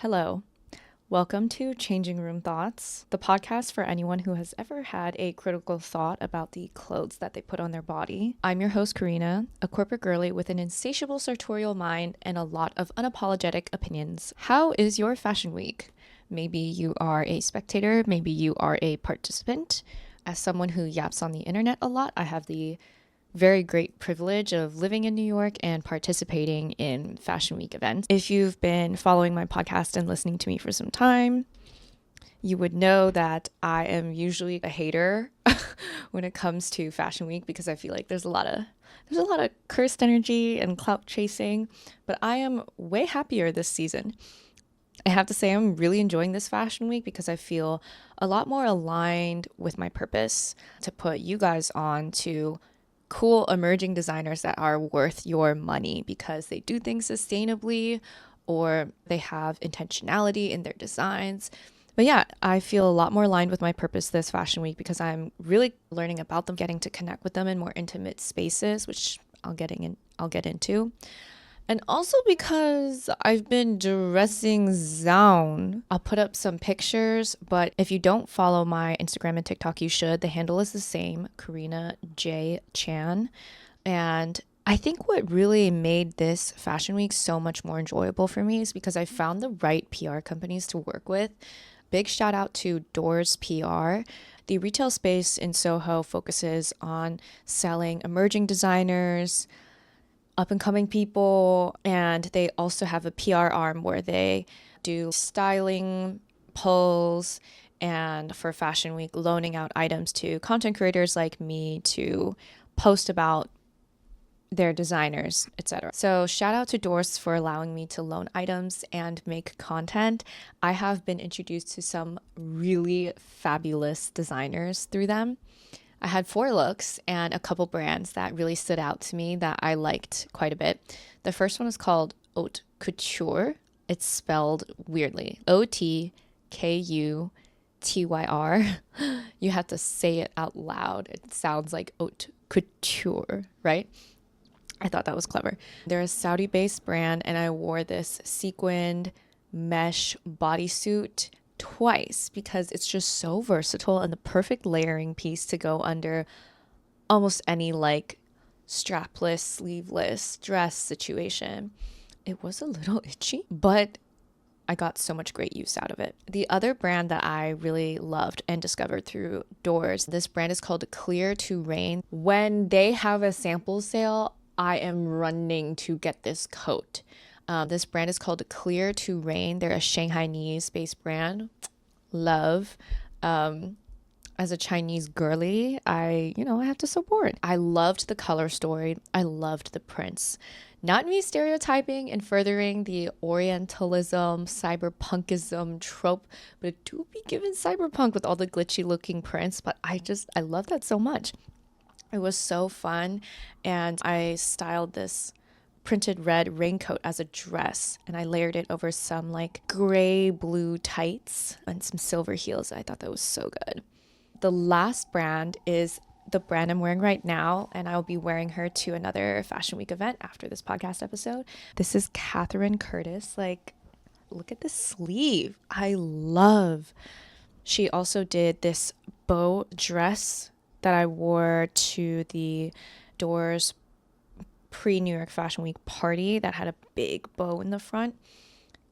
Hello. Welcome to Changing Room Thoughts, the podcast for anyone who has ever had a critical thought about the clothes that they put on their body. I'm your host, Karina, a corporate girly with an insatiable sartorial mind and a lot of unapologetic opinions. How is your fashion week? Maybe you are a spectator, maybe you are a participant. As someone who yaps on the internet a lot, I have the very great privilege of living in New York and participating in Fashion Week events. If you've been following my podcast and listening to me for some time, you would know that I am usually a hater when it comes to Fashion Week because I feel like there's a lot of cursed energy and clout chasing, but I am way happier this season. I have to say I'm really enjoying this Fashion Week because I feel a lot more aligned with my purpose to put you guys on to cool emerging designers that are worth your money because they do things sustainably or they have intentionality in their designs. But yeah, I feel a lot more aligned with my purpose this Fashion Week because I'm really learning about them, getting to connect with them in more intimate spaces, which I'll get into. And also because I've been dressing down. I'll put up some pictures, but if you don't follow my Instagram and TikTok, you should. The handle is the same, Karina J. Chan. And I think what really made this Fashion Week so much more enjoyable for me is because I found the right PR companies to work with. Big shout out to Doors PR. The retail space in Soho focuses on selling emerging designers, up-and-coming people, and they also have a PR arm where they do styling polls and for Fashion Week loaning out items to content creators like me to post about their designers, etc. So shout out to Doors for allowing me to loan items and make content. I have been introduced to some really fabulous designers through them. I had 4 looks and a couple brands that really stood out to me that I liked quite a bit. The first one is called Haute Couture. It's spelled weirdly. Otkutyr. You have to say it out loud. It sounds like haute couture, right? I thought that was clever. They're a Saudi-based brand, and I wore this sequined mesh bodysuit twice because it's just so versatile and the perfect layering piece to go under almost any like strapless, sleeveless dress situation. It was a little itchy, but I got so much great use out of it. The other brand that I really loved and discovered through Doors, this brand is called Clear to Rain. When they have a sample sale, I am running to get this coat. This brand is called Clear to Rain. They're a Shanghai-based brand. Love. As a Chinese girly, I have to support. I loved the color story. I loved the prints. Not me stereotyping and furthering the Orientalism, cyberpunkism trope, but it do be given cyberpunk with all the glitchy looking prints. But I love that so much. It was so fun. And I styled this printed red raincoat as a dress, and I layered it over some like gray blue tights and some silver heels. I thought that was so good. The last brand is the brand I'm wearing right now, and I'll be wearing her to another Fashion Week event after this podcast episode. This is Catherine Curtis. Like, look at the sleeve. I love. She also did this bow dress that I wore to the Doors pre-New York Fashion Week party that had a big bow in the front.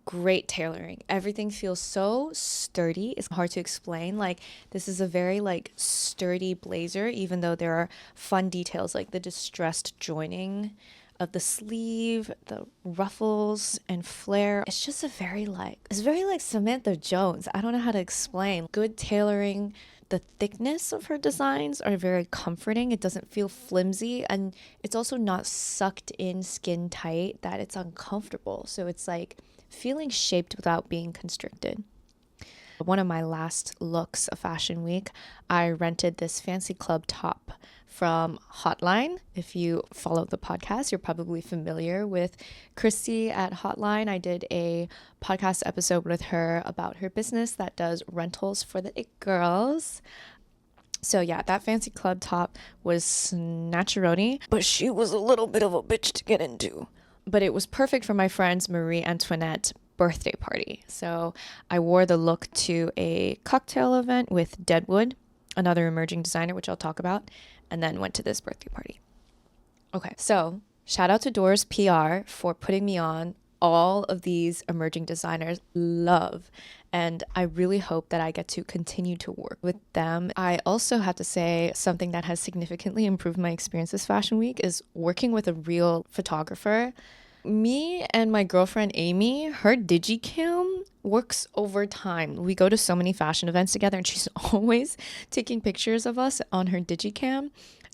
Great tailoring. Everything feels so sturdy. It's hard to explain. Like, this is a very like sturdy blazer, even though there are fun details like the distressed joining of the sleeve, the ruffles and flare. It's just very like Samantha Jones. I don't know how to explain. Good tailoring. The thickness of her designs are very comforting. It doesn't feel flimsy, and it's also not sucked in skin tight that it's uncomfortable. So it's like feeling shaped without being constricted. One of my last looks of Fashion Week, I rented this fancy club top from Hotline. If you follow the podcast, you're probably familiar with Christy at Hotline. I did a podcast episode with her about her business that does rentals for the it girls. So yeah, that fancy club top was snatcheroni, but she was a little bit of a bitch to get into. But it was perfect for my friends Marie Antoinette birthday party. So I wore the look to a cocktail event with Deadwood, another emerging designer, which I'll talk about, and then went to this birthday party. Okay, so shout out to Doors PR for putting me on. All of these emerging designers love, and I really hope that I get to continue to work with them. I also have to say something that has significantly improved my experience this fashion week is working with a real photographer. Me and my girlfriend Amy, her digicam works overtime. We go to so many fashion events together and she's always taking pictures of us on her digicam.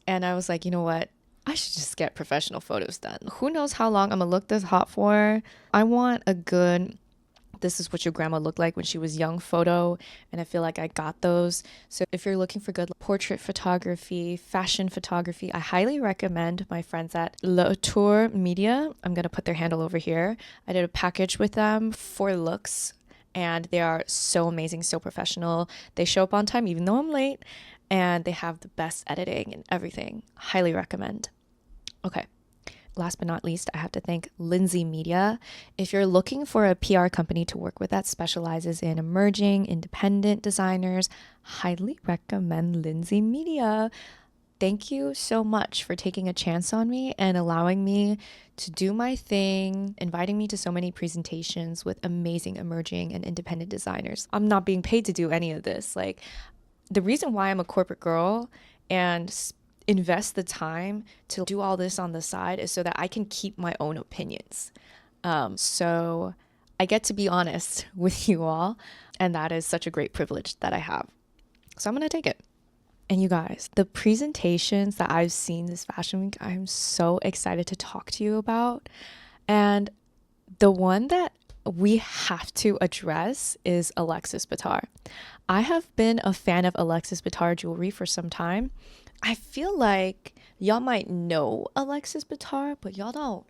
And I was like, you know what? I should just get professional photos done. Who knows how long I'm gonna look this hot for? I want a good, this is what your grandma looked like when she was young photo, and I feel like I got those. So if you're looking for good portrait photography, fashion photography, I highly recommend my friends at Lindsey Media. I'm gonna put their handle over here. I did a package with them for looks, and they are so amazing, so professional. They show up on time even though I'm late, and they have the best editing and everything. Highly recommend. Okay. Last but not least, I have to thank Lindsey Media. If you're looking for a PR company to work with that specializes in emerging independent designers, highly recommend Lindsey Media. Thank you so much for taking a chance on me and allowing me to do my thing, inviting me to so many presentations with amazing emerging and independent designers. I'm not being paid to do any of this. Like, the reason why I'm a corporate girl and invest the time to do all this on the side is so that I can keep my own opinions. So I get to be honest with you all, and that is such a great privilege that I have. So I'm going to take it. And you guys, the presentations that I've seen this fashion week, I'm so excited to talk to you about. And the one that we have to address is Alexis Bittar. I have been a fan of Alexis Bittar jewelry for some time. I feel like y'all might know Alexis Bittar, but y'all don't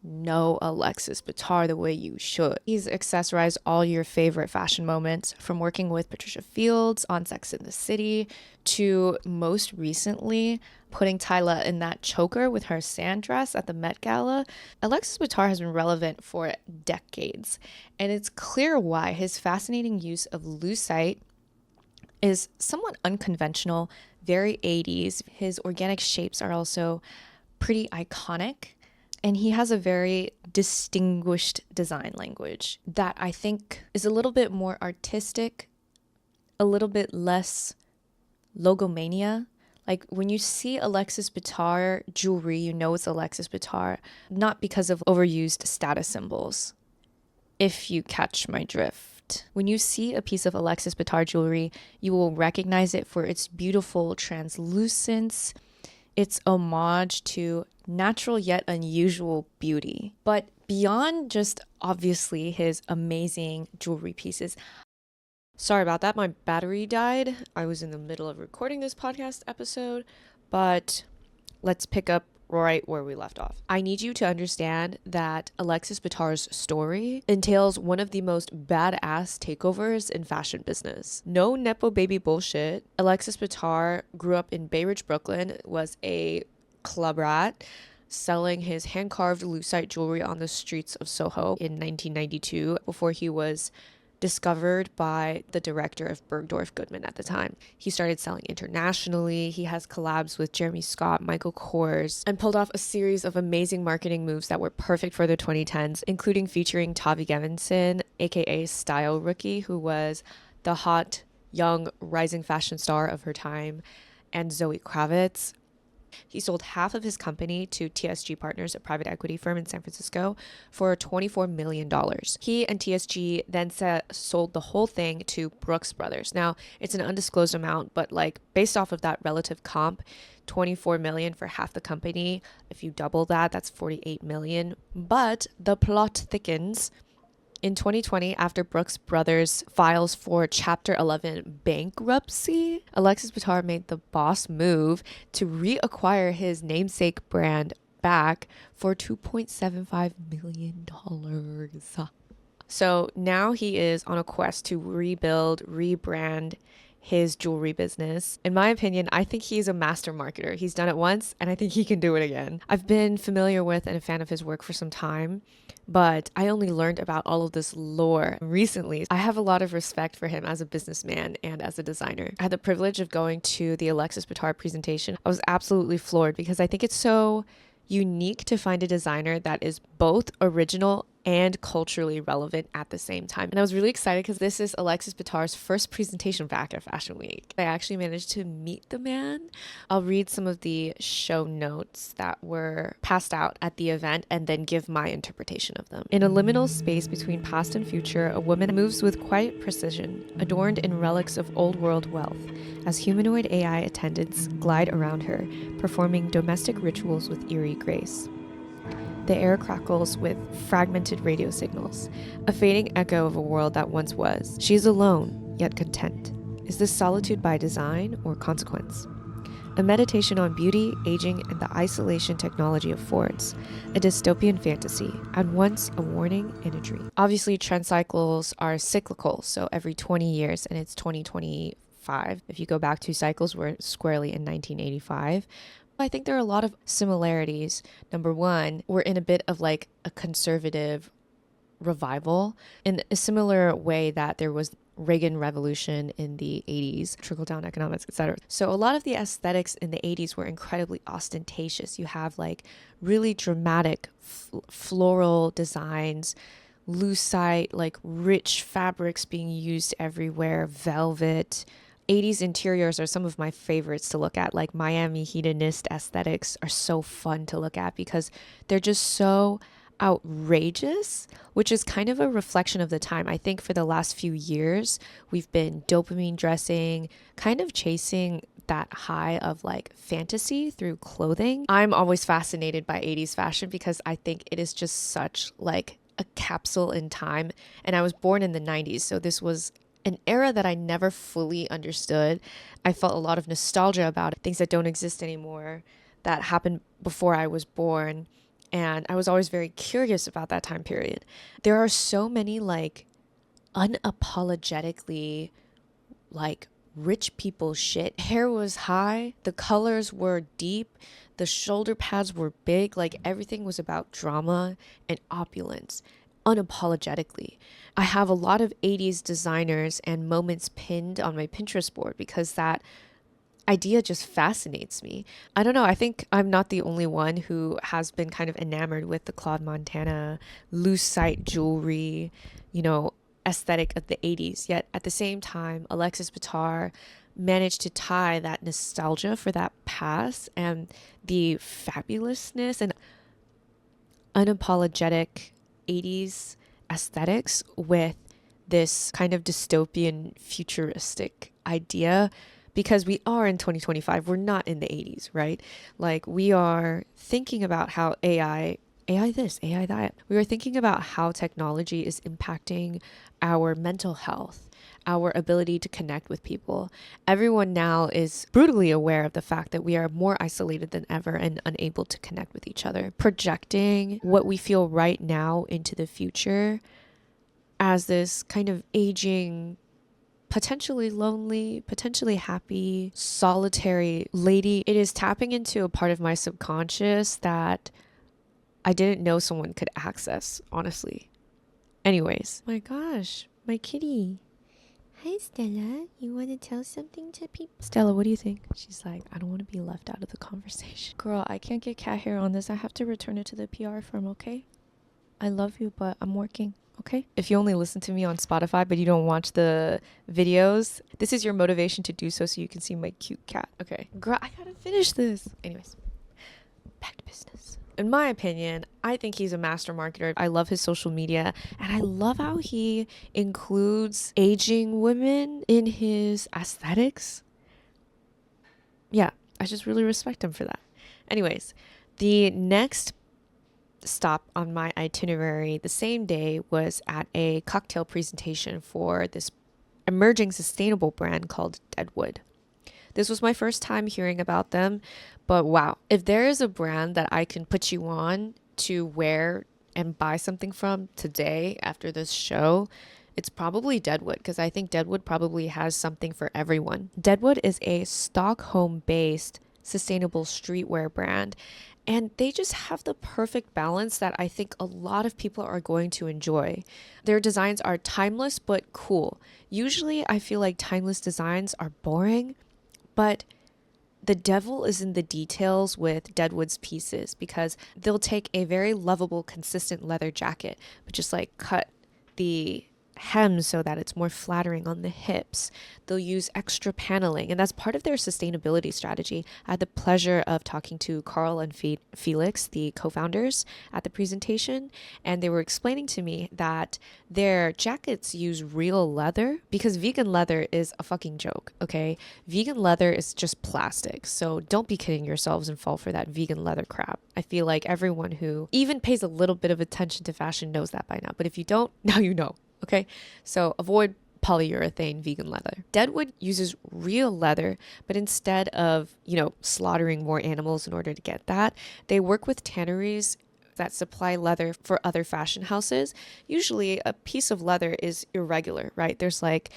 know Alexis Bittar the way you should. He's accessorized all your favorite fashion moments, from working with Patricia Fields on Sex and the City to most recently putting Tyla in that choker with her sand dress at the Met Gala. Alexis Bittar has been relevant for decades, and it's clear why. His fascinating use of lucite is somewhat unconventional, very 80s. His organic shapes are also pretty iconic, and he has a very distinguished design language that I think is a little bit more artistic, a little bit less logomania. Like, when you see Alexis Bittar jewelry, you know it's Alexis Bittar, not because of overused status symbols, if you catch my drift. When you see a piece of Alexis Bittar jewelry, you will recognize it for its beautiful translucence, its homage to natural yet unusual beauty. But beyond just obviously his amazing jewelry pieces, sorry about that, my battery died. I was in the middle of recording this podcast episode, but let's pick up right where we left off. I need you to understand that Alexis Bittar's story entails one of the most badass takeovers in fashion business. No Nepo baby bullshit. Alexis Bittar grew up in Bay Ridge, Brooklyn, was a club rat, selling his hand-carved lucite jewelry on the streets of Soho in 1992 before he was discovered by the director of Bergdorf Goodman at the time. He started selling internationally. He has collabs with Jeremy Scott, Michael Kors, and pulled off a series of amazing marketing moves that were perfect for the 2010s, including featuring Tavi Gevinson, aka Style Rookie, who was the hot, young, rising fashion star of her time, and Zoe Kravitz. He sold half of his company to TSG Partners, a private equity firm in San Francisco, for $24 million. He and TSG then sold the whole thing to Brooks Brothers. Now, it's an undisclosed amount, but like based off of that relative comp, $24 million for half the company. If you double that, that's $48 million. But the plot thickens. In 2020, after Brooks Brothers files for Chapter 11 bankruptcy, Alexis Bittar made the boss move to reacquire his namesake brand back for $2.75 million. So now he is on a quest to rebuild, rebrand his jewelry business. In my opinion, I think he's a master marketer. He's done it once and I think he can do it again. I've been familiar with and a fan of his work for some time, but I only learned about all of this lore recently. I have a lot of respect for him as a businessman and as a designer. I had the privilege of going to the Alexis Bittar presentation. I was absolutely floored because I think it's so unique to find a designer that is both original and culturally relevant at the same time. And I was really excited because this is Alexis Bittar's first presentation back at Fashion Week. I actually managed to meet the man. I'll read some of the show notes that were passed out at the event and then give my interpretation of them. In a liminal space between past and future, a woman moves with quiet precision, adorned in relics of old world wealth, as humanoid AI attendants glide around her, performing domestic rituals with eerie grace. The air crackles with fragmented radio signals, a fading echo of a world that once was. She is alone, yet content. Is this solitude by design or consequence? A meditation on beauty, aging, and the isolation technology affords, a dystopian fantasy, at once a warning and a dream. Obviously, trend cycles are cyclical, so every 20 years, and it's 2025. If you go back 2 cycles, we're squarely in 1985. I think there are a lot of similarities. Number one, we're in a bit of like a conservative revival in a similar way that there was Reagan Revolution in the 80s, trickle-down economics, etc. So a lot of the aesthetics in the 80s were incredibly ostentatious. You have like really dramatic floral designs, lucite, like rich fabrics being used everywhere, velvet. 80s interiors are some of my favorites to look at. Like Miami hedonist aesthetics are so fun to look at because they're just so outrageous, which is kind of a reflection of the time. I think for the last few years, we've been dopamine dressing, kind of chasing that high of like fantasy through clothing. I'm always fascinated by 80s fashion because I think it is just such like a capsule in time. And I was born in the 90s, so this was an era that I never fully understood. I felt a lot of nostalgia about it, things that don't exist anymore, that happened before I was born. And I was always very curious about that time period. There are so many like unapologetically like rich people shit. Hair was high, the colors were deep, the shoulder pads were big, like everything was about drama and opulence. Unapologetically. I have a lot of 80s designers and moments pinned on my Pinterest board because that idea just fascinates me. I don't know, I think I'm not the only one who has been kind of enamored with the Claude Montana lucite jewelry, aesthetic of the 80s. Yet at the same time, Alexis Bittar managed to tie that nostalgia for that past and the fabulousness and unapologetic 80s aesthetics with this kind of dystopian futuristic idea, because we are in 2025, we're not in the 80s, right? Like we are thinking about how AI this, AI that. We are thinking about how technology is impacting our mental health, our ability to connect with people. Everyone now is brutally aware of the fact that we are more isolated than ever and unable to connect with each other. Projecting what we feel right now into the future as this kind of aging, potentially lonely, potentially happy, solitary lady. It is tapping into a part of my subconscious that I didn't know someone could access, honestly. Anyways, my gosh, my kitty. Hi, Stella. You want to tell something to people? Stella, what do you think? She's like, I don't want to be left out of the conversation. Girl, I can't get cat hair on this. I have to return it to the PR firm, okay? I love you, but I'm working, okay? If you only listen to me on Spotify, but you don't watch the videos, this is your motivation to do so you can see my cute cat. Okay. Girl, I gotta finish this. Anyways, back to business. In my opinion, I think he's a master marketer. I love his social media, and I love how he includes aging women in his aesthetics. Yeah, I just really respect him for that. Anyways, the next stop on my itinerary the same day was at a cocktail presentation for this emerging sustainable brand called Deadwood. This was my first time hearing about them, but wow, if there is a brand that I can put you on to wear and buy something from today after this show, It's probably Deadwood, because I think Deadwood probably has something for everyone. Deadwood is a Stockholm-based sustainable streetwear brand, and they just have the perfect balance that I think a lot of people are going to enjoy. Their designs are timeless but cool. Usually I feel like timeless designs are boring, but the devil is in the details with Deadwood's pieces, because they'll take a very lovable, consistent leather jacket, but just like cut the hem so that it's more flattering on the hips. They'll use extra paneling, and that's part of their sustainability strategy. I had the pleasure of talking to Carl and Felix, the co-founders, at the presentation, and they were explaining to me that their jackets use real leather, because vegan leather is a fucking joke, okay? Vegan leather is just plastic, so don't be kidding yourselves and fall for that vegan leather crap. I feel like everyone who even pays a little bit of attention to fashion knows that by now, but if you don't, now you know. Okay, so avoid polyurethane vegan leather. Deadwood uses real leather, but instead of, slaughtering more animals in order to get that, they work with tanneries that supply leather for other fashion houses. Usually a piece of leather is irregular, right? There's like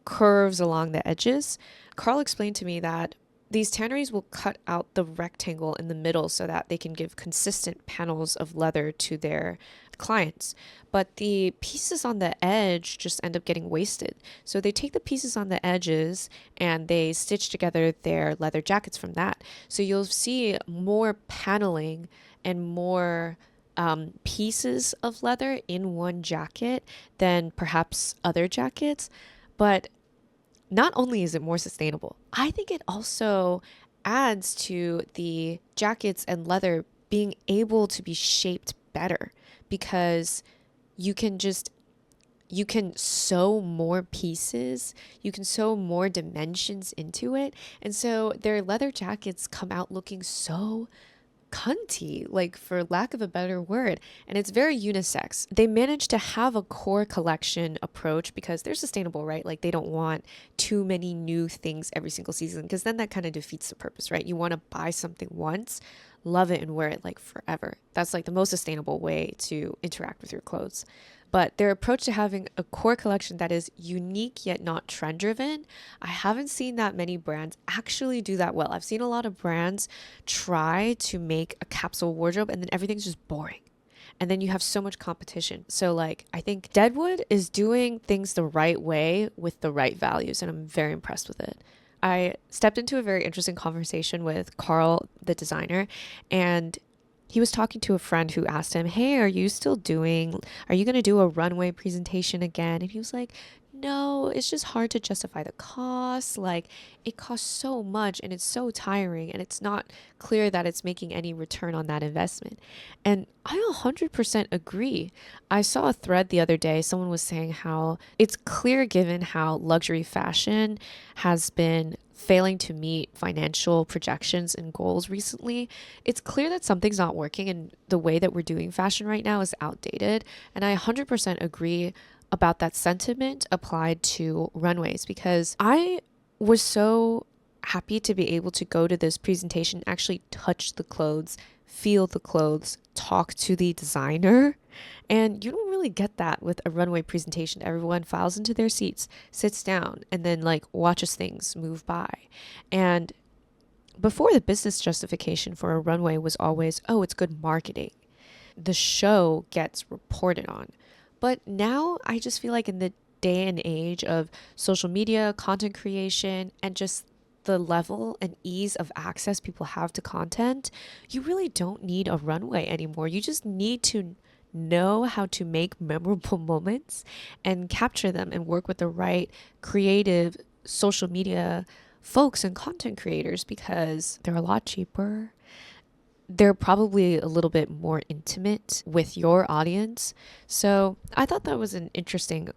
curves along the edges. Carl explained to me that these tanneries will cut out the rectangle in the middle so that they can give consistent panels of leather to their clients. But the pieces on the edge just end up getting wasted. So they take the pieces on the edges and they stitch together their leather jackets from that. So you'll see more paneling and more pieces of leather in one jacket than perhaps other jackets. But not only is it more sustainable, I think it also adds to the jackets and leather being able to be shaped better, because you can sew more pieces, you can sew more dimensions into it. And so their leather jackets come out looking so cunty, like, for lack of a better word. And it's very unisex. They managed to have a core collection approach because they're sustainable, right? Like, they don't want too many new things every single season, because then that kind of defeats the purpose, right? You want to buy something once, love it, and wear it like forever. That's like the most sustainable way to interact with your clothes. But their approach to having a core collection that is unique yet not trend driven, I haven't seen that many brands actually do that well. I've seen a lot of brands try to make a capsule wardrobe and then everything's just boring. And then you have so much competition. So like, I think Deadwood is doing things the right way with the right values, and I'm very impressed with it. I stepped into a very interesting conversation with Carl, the designer, and he was talking to a friend who asked him, hey, are you going to do a runway presentation again? And he was like, no, it's just hard to justify the cost. Like, it costs so much and it's so tiring, and it's not clear that it's making any return on that investment. And I 100% agree. I saw a thread the other day. Someone was saying how it's clear, given how luxury fashion has been failing to meet financial projections and goals recently, it's clear that something's not working, and the way that we're doing fashion right now is outdated. And I 100% agree about that sentiment applied to runways, because I was so happy to be able to go to this presentation, actually touch the clothes, feel the clothes, talk to the designer. And you don't really get that with a runway presentation. Everyone files into their seats, sits down, and then like watches things move by. And before, the business justification for a runway was always, oh, it's good marketing. The show gets reported on. But now I just feel like in the day and age of social media, content creation, and just the level and ease of access people have to content, you really don't need a runway anymore. You just need to know how to make memorable moments and capture them and work with the right creative social media folks and content creators, because they're a lot cheaper. They're probably a little bit more intimate with your audience. So I thought that was an interesting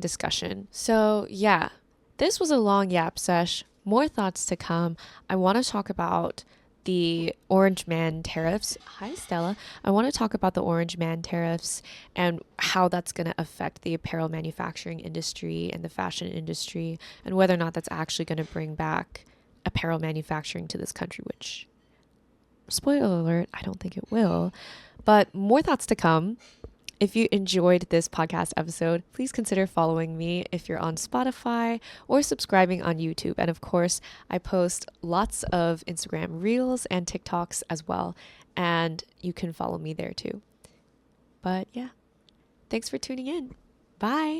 discussion. So yeah, this was a long yap sesh. More thoughts to come. I want to talk about the Orange Man tariffs. Hi, Stella. I want to talk about the Orange Man tariffs and how that's going to affect the apparel manufacturing industry and the fashion industry, and whether or not that's actually going to bring back apparel manufacturing to this country, which, spoiler alert, I don't think it will. But more thoughts to come. If you enjoyed this podcast episode, please consider following me if you're on Spotify or subscribing on YouTube. And of course, I post lots of Instagram Reels and TikToks as well, and you can follow me there too. But yeah, thanks for tuning in. Bye.